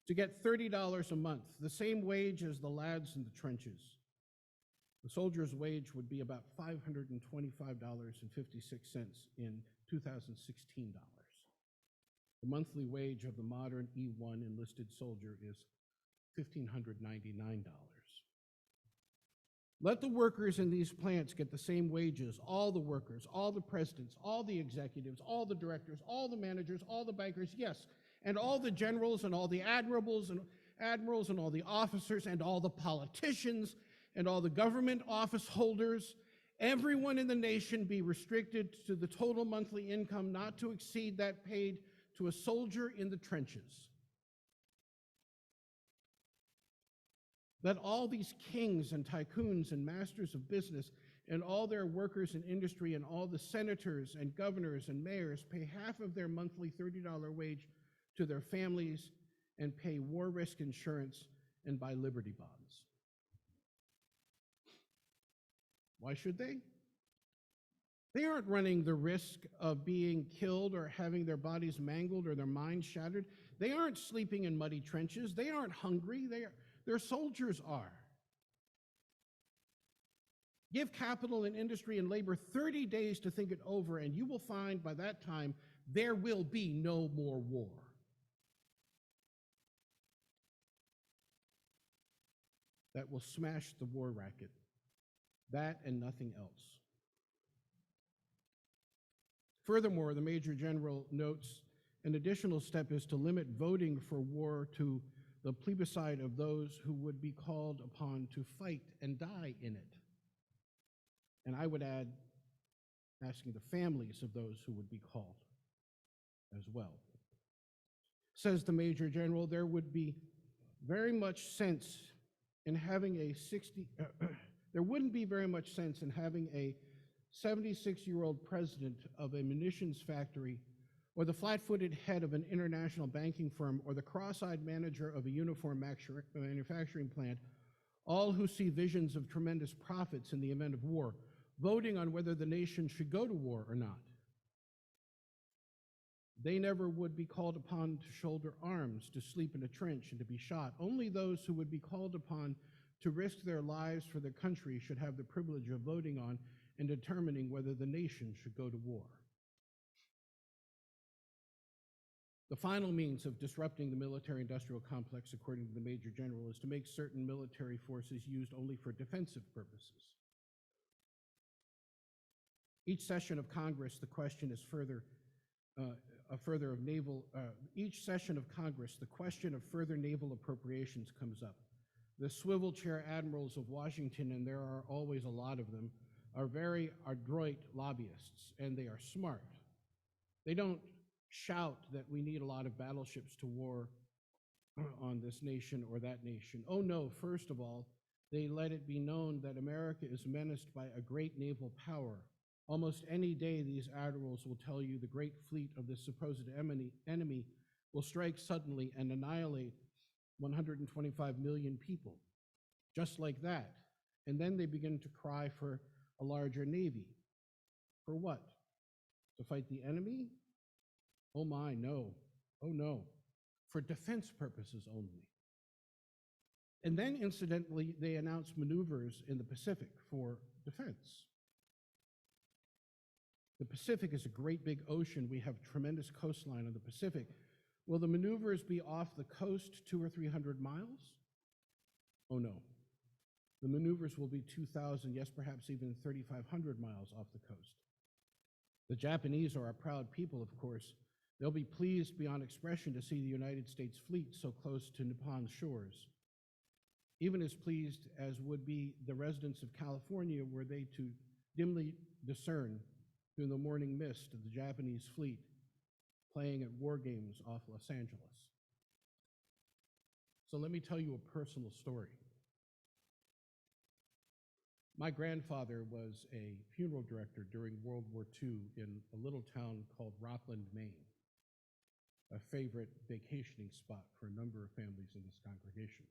To get $30 a month, the same wage as the lads in the trenches. The soldier's wage would be about $525.56 in 2016 dollars. The monthly wage of the modern E1 enlisted soldier is $1,599. Let the workers in these plants get the same wages, all the workers, all the presidents, all the executives, all the directors, all the managers, all the bankers, yes, and all the generals and all the admirals and all the officers and all the politicians and all the government office holders, everyone in the nation be restricted to the total monthly income not to exceed that paid to a soldier in the trenches. Let all these kings and tycoons and masters of business and all their workers in industry and all the senators and governors and mayors pay half of their monthly $30 wage to their families and pay war risk insurance and buy Liberty bonds. Why should they? They aren't running the risk of being killed or having their bodies mangled or their minds shattered. They aren't sleeping in muddy trenches. They aren't hungry. Their soldiers are. Give capital and industry and labor 30 days to think it over, and you will find by that time there will be no more war. That will smash the war racket. That and nothing else. Furthermore, the Major General notes an additional step is to limit voting for war to the plebiscite of those who would be called upon to fight and die in it. And I would add, asking the families of those who would be called as well. Says the Major General, there would be very much sense in having there wouldn't be very much sense in having a 76-year-old president of a munitions factory, or the flat-footed head of an international banking firm, or the cross-eyed manager of a uniform manufacturing plant, all who see visions of tremendous profits in the event of war, voting on whether the nation should go to war or not. They never would be called upon to shoulder arms, to sleep in a trench, and to be shot. Only those who would be called upon to risk their lives for their country should have the privilege of voting on and determining whether the nation should go to war. The final means of disrupting the military-industrial complex, according to the Major General, is to make certain military forces used only for defensive purposes. Each session of Congress, the question is each session of Congress, the question of further naval appropriations comes up. The swivel chair admirals of Washington, and there are always a lot of them, are very adroit lobbyists, and they are smart. They don't shout that we need a lot of battleships to war on this nation or that nation. Oh no, first of all, they let it be known that America is menaced by a great naval power. Almost any day, these admirals will tell you the great fleet of this supposed enemy will strike suddenly and annihilate 125 million people, just like that. And then they begin to cry for a larger navy. For what? To fight the enemy? Oh my, no. Oh no. For defense purposes only. And then, incidentally, they announce maneuvers in the Pacific for defense. The Pacific is a great big ocean. We have tremendous coastline on the Pacific. Will the maneuvers be off the coast 200 or 300 miles? Oh no. The maneuvers will be 2,000, yes, perhaps even 3,500 miles off the coast. The Japanese are a proud people, of course. They'll be pleased beyond expression to see the United States fleet so close to Nippon's shores. Even as pleased as would be the residents of California were they to dimly discern through the morning mist of the Japanese fleet playing at war games off Los Angeles. So let me tell you a personal story. My grandfather was a funeral director during World War II in a little town called Rockland, Maine, a favorite vacationing spot for a number of families in this congregation.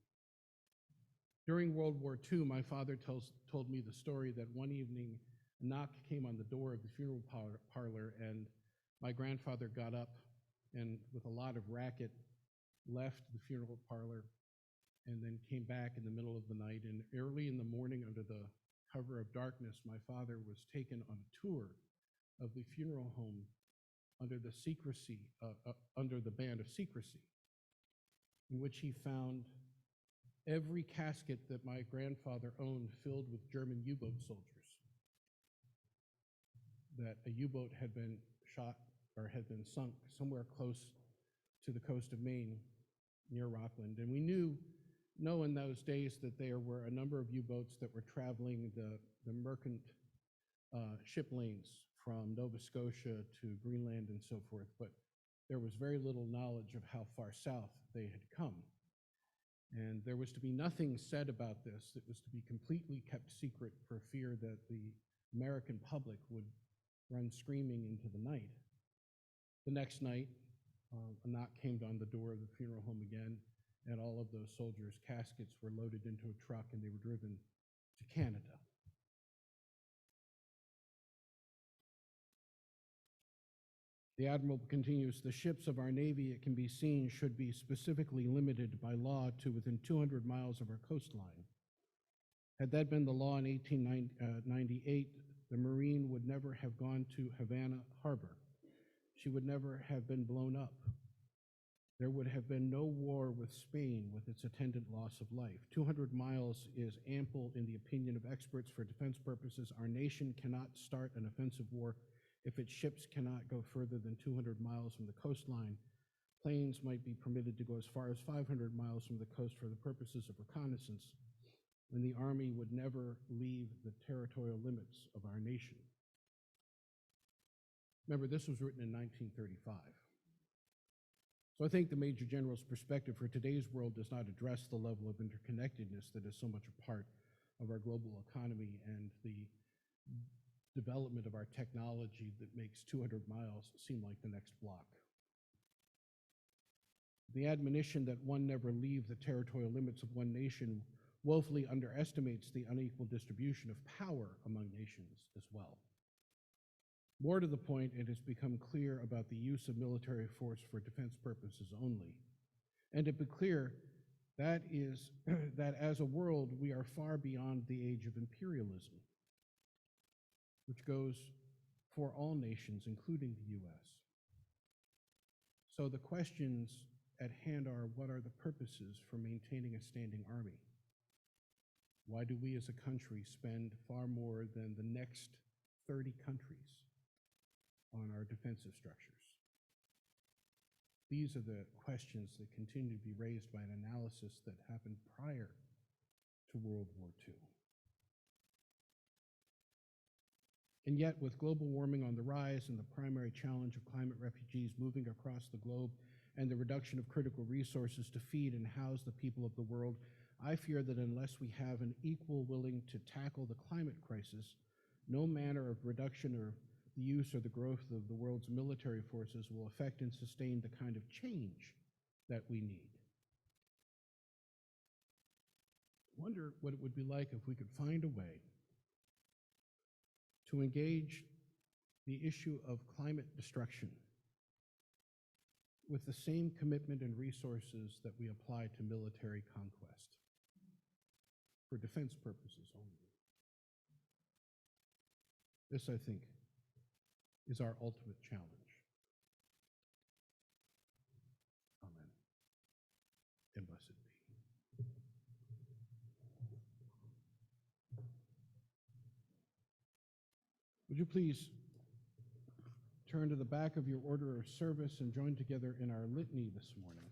During World War II, my father told me the story that one evening a knock came on the door of the funeral parlor, and my grandfather got up and, with a lot of racket, left the funeral parlor and then came back in the middle of the night. And early in the morning, under the cover of darkness, my father was taken on a tour of the funeral home under the ban of secrecy, in which he found every casket that my grandfather owned filled with German U-boat soldiers. That a U-boat had been shot or had been sunk somewhere close to the coast of Maine near Rockland. And we know in those days that there were a number of U-boats that were traveling the merchant ship lanes from Nova Scotia to Greenland and so forth, but there was very little knowledge of how far south they had come. And there was to be nothing said about this. It was to be completely kept secret for fear that the American public would run screaming into the night. The next night, a knock came on the door of the funeral home again, and all of those soldiers' caskets were loaded into a truck and they were driven to Canada. The Admiral continues, the ships of our Navy, it can be seen, should be specifically limited by law to within 200 miles of our coastline. Had that been the law in 1898, the Marine would never have gone to Havana Harbor. She would never have been blown up. There would have been no war with Spain with its attendant loss of life. 200 miles is ample in the opinion of experts for defense purposes. Our nation cannot start an offensive war if its ships cannot go further than 200 miles from the coastline. Planes might be permitted to go as far as 500 miles from the coast for the purposes of reconnaissance, and the Army would never leave the territorial limits of our nation. Remember, this was written in 1935. So I think the Major General's perspective for today's world does not address the level of interconnectedness that is so much a part of our global economy and the development of our technology that makes 200 miles seem like the next block. The admonition that one never leave the territorial limits of one nation woefully underestimates the unequal distribution of power among nations as well. More to the point, it has become clear about the use of military force for defense purposes only. And to be clear, that is that as a world, we are far beyond the age of imperialism, which goes for all nations, including the U.S. So the questions at hand are, what are the purposes for maintaining a standing army? Why do we as a country spend far more than the next 30 countries on our defensive structures? These are the questions that continue to be raised by an analysis that happened prior to World War II. And yet, with global warming on the rise and the primary challenge of climate refugees moving across the globe and the reduction of critical resources to feed and house the people of the world, I fear that unless we have an equal willing to tackle the climate crisis, no manner of reduction or the use or the growth of the world's military forces will affect and sustain the kind of change that we need. I wonder what it would be like if we could find a way to engage the issue of climate destruction with the same commitment and resources that we apply to military conquest for defense purposes only. This, I think, is our ultimate challenge. Amen. And blessed be. Would you please turn to the back of your order of service and join together in our litany this morning?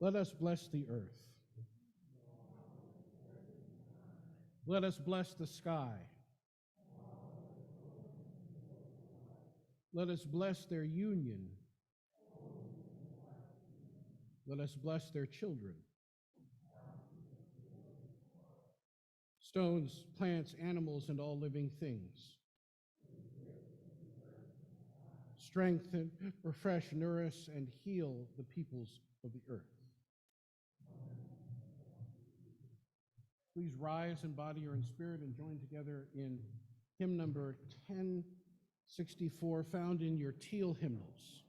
Let us bless the earth. Let us bless the sky. Let us bless their union. Let us bless their children. Stones, plants, animals, and all living things. Strengthen, refresh, nourish, and heal the peoples of the earth. Please rise in body or in spirit and join together in hymn number 1064, found in your teal hymnals.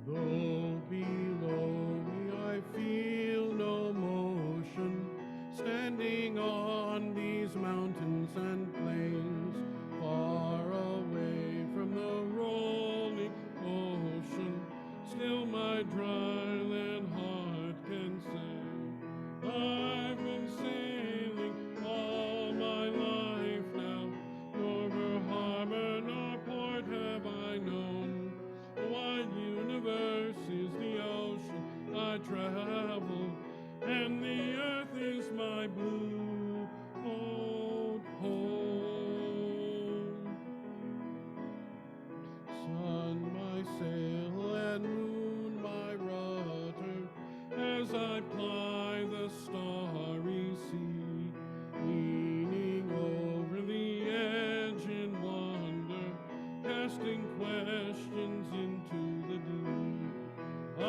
Though below me I feel no motion, standing on these mountains and plains, far away from the rolling ocean, still my dry land heart can say, I've been sailing all my life now, nor harbor nor port have I known. The wide universe is the ocean I travel, and the earth is my blue old home. Sun, my sail, and moon, my rudder, as I ply the starry sea, leaning over the edge in wonder, casting questions into the deep. I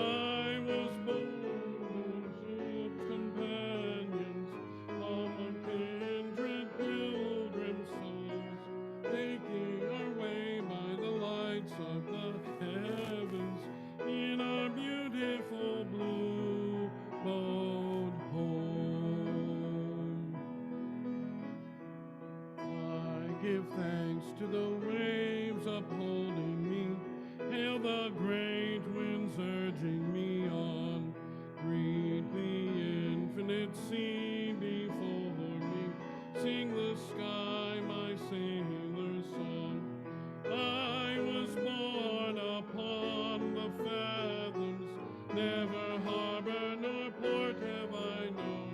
was born with companions, among kindred pilgrim souls, taking our way by the lights of the heavens in our beautiful blue boat home. I give thanks to the waves upholding me, hail the great winds urging me on, greet the infinite sea before me, sing the sky my sailor's song. I was born upon the fathoms, never harbor nor port have I known.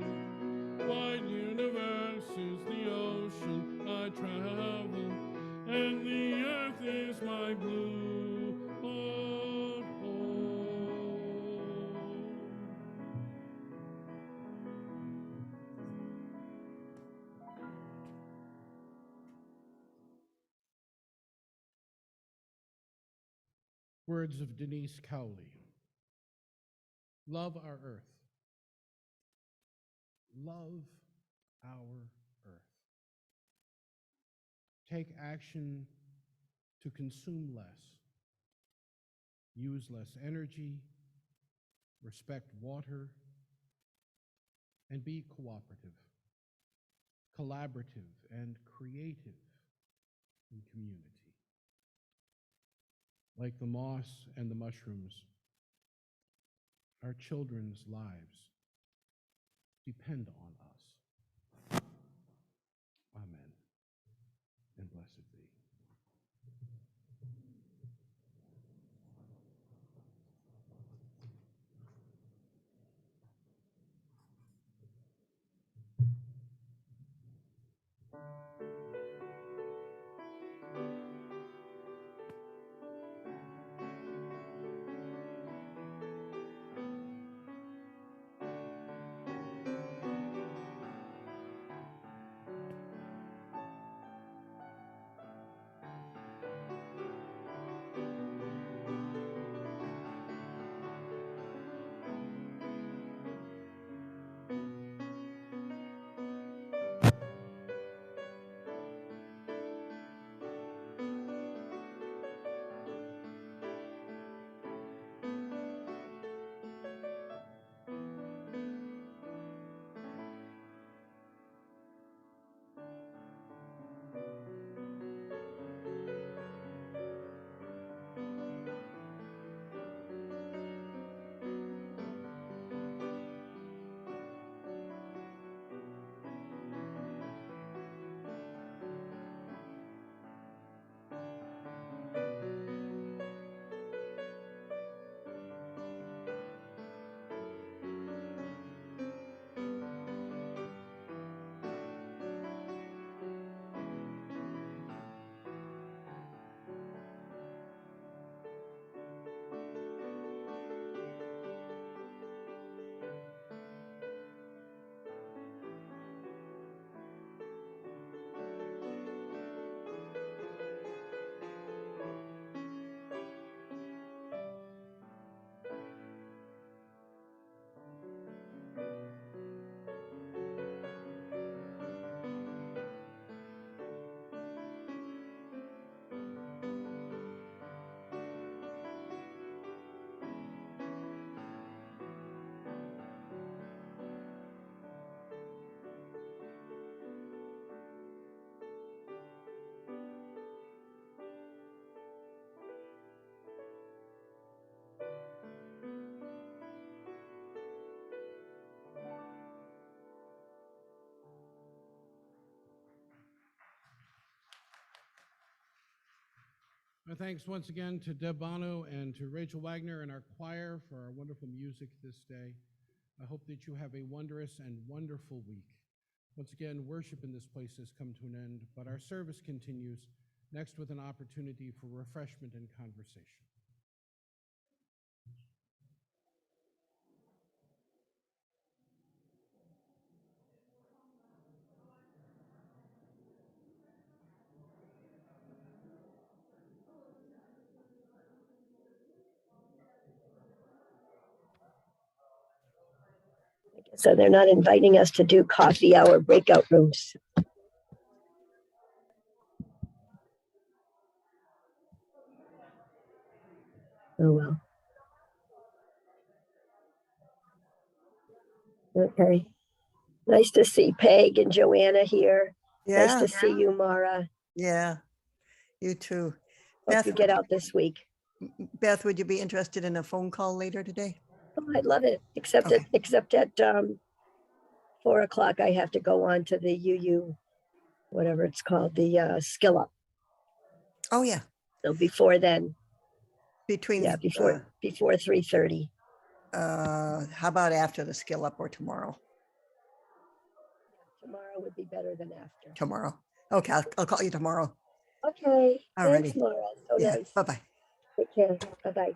Wide universe is the ocean I travel, and the earth is my blue old home. Words of Denise Cowley. Love our earth. Love our earth. Take action to consume less, use less energy, respect water, and be cooperative, collaborative, and creative in community. Like the moss and the mushrooms, our children's lives depend on us. Amen, and blessed be. My thanks once again to Deb Bono and to Rachel Wagner and our choir for our wonderful music this day. I hope that you have a wondrous and wonderful week. Once again, worship in this place has come to an end, but our service continues next with an opportunity for refreshment and conversation. So they're not inviting us to do coffee hour breakout rooms. Oh, well. Okay. Nice to see Peg and Joanna here. Nice Yeah, to see you, Mara. yeah, you too. Hope Beth, you get out this week. Beth, would you be interested in a phone call later today? Oh, I'd love it. Except Okay. at 4 o'clock, I have to go on to the UU, whatever it's called, the skill up. Oh, yeah. So before then, Between, yeah, before 3:30. how about after the skill up or tomorrow? Tomorrow would be better than after. Tomorrow. Okay, I'll call you tomorrow. Okay. Alrighty. Thanks, Laura. So Yeah, nice. bye-bye. Take care. Bye-bye.